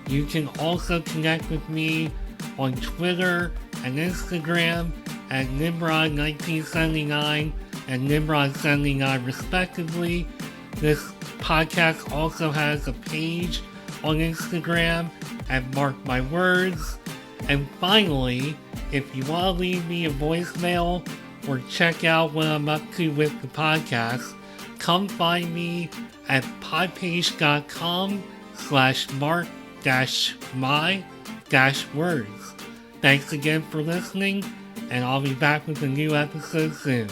Speaker 1: You can also connect with me on Twitter and Instagram at Nimrod1979 and Nimrod79 respectively. This podcast also has a page on Instagram at Mark My Words. And finally, if you want to leave me a voicemail or check out what I'm up to with the podcast, come find me at podpage.com/mark-my-words. Thanks again for listening, and I'll be back with a new episode soon.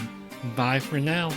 Speaker 1: Bye for now.